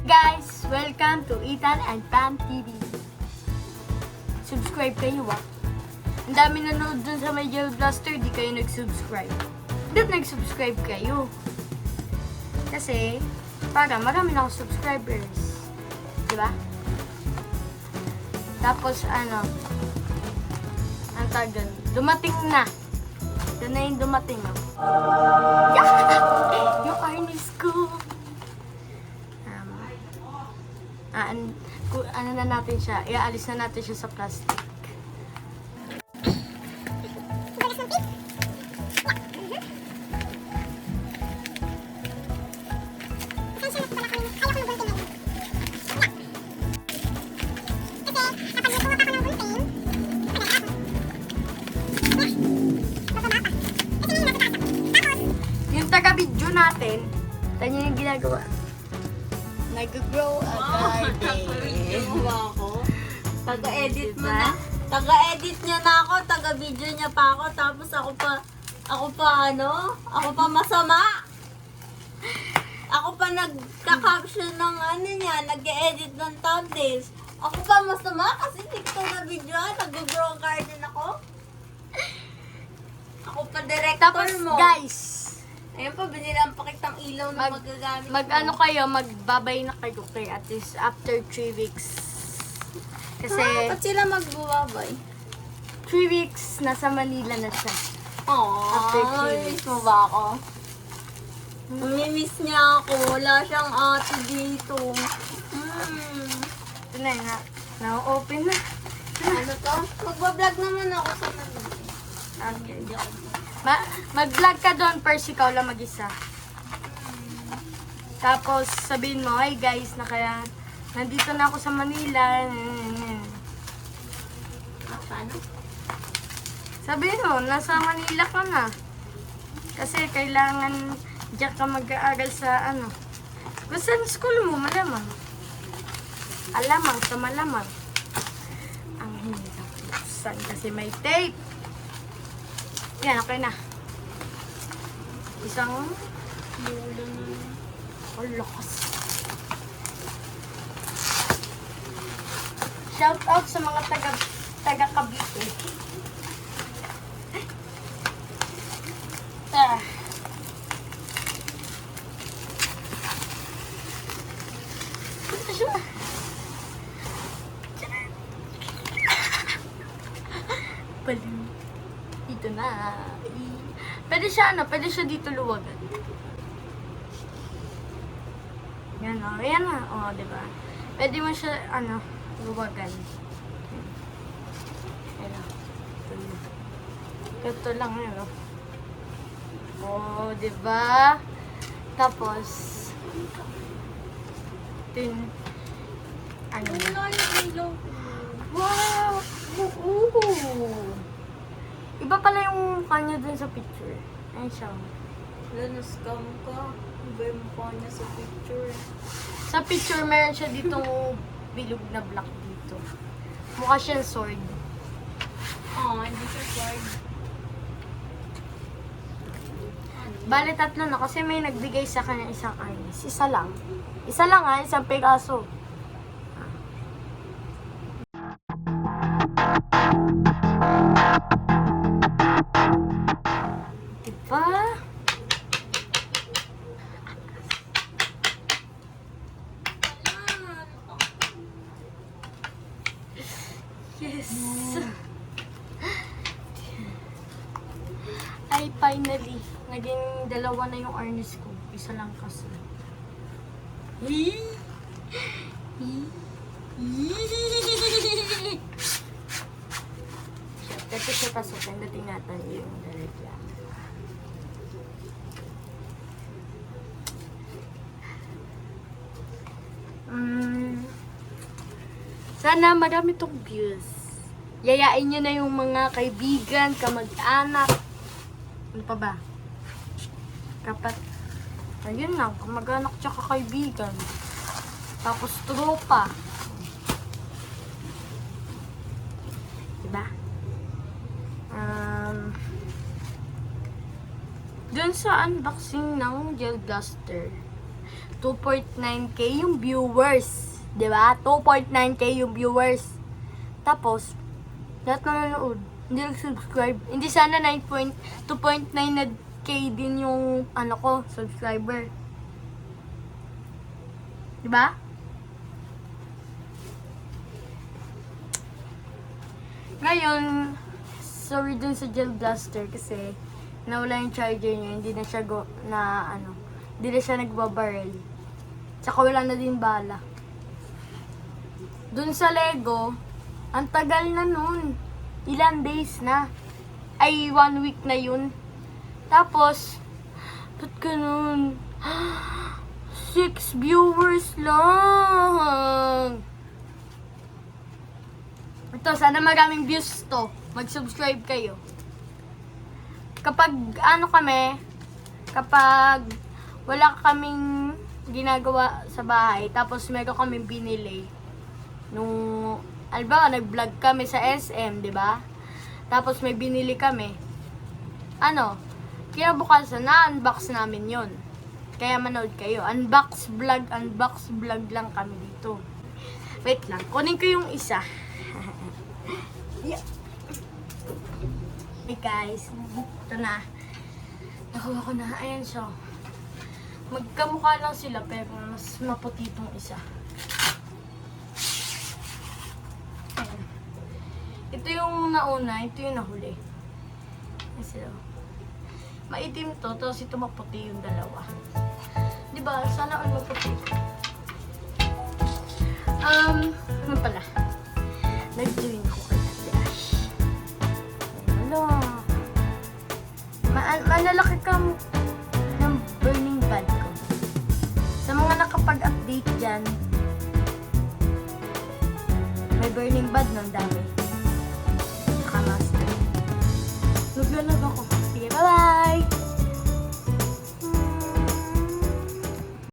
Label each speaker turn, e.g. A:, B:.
A: Guys, welcome to Ethan and Pam TV. Subscribe kayo Ang dami nanonood dun sa may Gel Blaster, di kayo nag-subscribe. Ba't nag-subscribe kayo? Kasi, para marami na ako subscribers. Diba? Tapos, ang tagal, dumating na. Ito na yung dumating, Yung harness ko. Ano na natin siya, iaalis na natin siya sa plastic. Yung taga-video natin, tayo yung ginagawa. Nag-grow a garden.
B: Ako. Taga-edit mo na. Taga-edit niya na ako, taga-video niya pa ako, tapos ako pa masama. Ako pa nagka-caption ng niya, nag-edit ng thumbnails. Ako pa masama kasi hindi ko na video, nag-grow garden ako. Ako pa director
A: Tapos,
B: mo.
A: guys,
B: Ayun pa, binilang pa kitang ilaw na magagamit
A: mag-ano kayo, magbabay na kayo kay at least after 3 weeks. Kasi,
B: Ba't sila magbubabay?
A: 3 weeks, nasa Manila na siya.
B: After
A: After 3
B: miss mo ba ako? Namimiss niya ako. Wala siyang ate dito.
A: Ito na nga, na-open na.
B: Ano to? Magbablog naman ako sa nandito.
A: Okay. Mag-vlog ka doon, first ikaw lang mag-isa. Tapos, sabihin mo, hey guys, nandito na ako sa Manila.
B: Paano?
A: Sabihin mo, nasa Manila ka na. Kasi kailangan diyan ka mag-aaral sa Basta sa school mo, malamang. Alamang sa malamang. Ang hirap buksan kasi may tape. Yan, okay na. Isang lakas. Shout out sa mga taga Cavite. Ah. Ito siya. Baliw. Dito na. Pwede siya dito luwagan. Yan yan diba? Pwede mo siya, luwagan. Ayan Ito lang, diba? Tapos,
B: Wala yung ilaw.
A: wow! Iba pala yung kanya dun sa picture. Ayun siya.
B: Wala, na-scam ka. Iba yung mukha niya sa picture.
A: Sa picture, meron siya ditong bilog na black dito. Mukha siyang sword.
B: Hindi siya sword.
A: Bale, 3 na kasi may nagbigay sa kanya isang iris. Isa lang. Isa lang isang Pegaso. Diba? Yes. Ay, finally. Naging 2 na yung harness ko. Isa lang kasi. Ito siya pasukin. Dating natin yung direkla. Sana marami tong views. Yayain nyo na yung mga kaibigan, kamag-anak. Ano pa ba? Ayun na, kamag-anak tsaka kaibigan. Tapos tropa. Diba? Dun sa unboxing ng Gel Blaster, 2.9k yung viewers. 'Di ba? 2.9k yung viewers. Tapos, lahat na nanonood. Hindi nag-subscribe. Hindi sana 2.9 na K din yung subscriber. 'Di ba? Ngayon, sorry dun sa Gel Blaster kasi nawala yung charger niya, hindi na siya hindi na siya nagbabarel. Tsaka wala na din bala. Dun sa Lego, ang tagal na nun. Ilan days na. Ay, 1 week na yun. Tapos, ba't ganun? 6 viewers lang. Ito, sana maraming views to. Mag-subscribe kayo. Kapag kapag wala kaming ginagawa sa bahay, tapos meron kaming binili, nag-vlog kami sa SM, di ba? Tapos may binili kami. Kinabukasan na-unbox namin yon. Kaya manood kayo. Unbox vlog lang kami dito. Wait lang, kunin ko yung isa. Yeah. Hey guys, ito na. Nakuha ko na. Ayan siya. Magkamukha lang sila pero mas maputi itong isa. Ayan. Ito yung nauna, ito yung nahuli. Ayan sila. Maitim to, tapos ito maputi yung dalawa. Diba? Sana all maputi. Ano pala? Nag-join ako kay Ate Ash. Hello. Malalaki ka ng burning bad ko. Sa mga nakapag-update dyan, may burning bad ng dami. Nakamaster. Naglalag ako.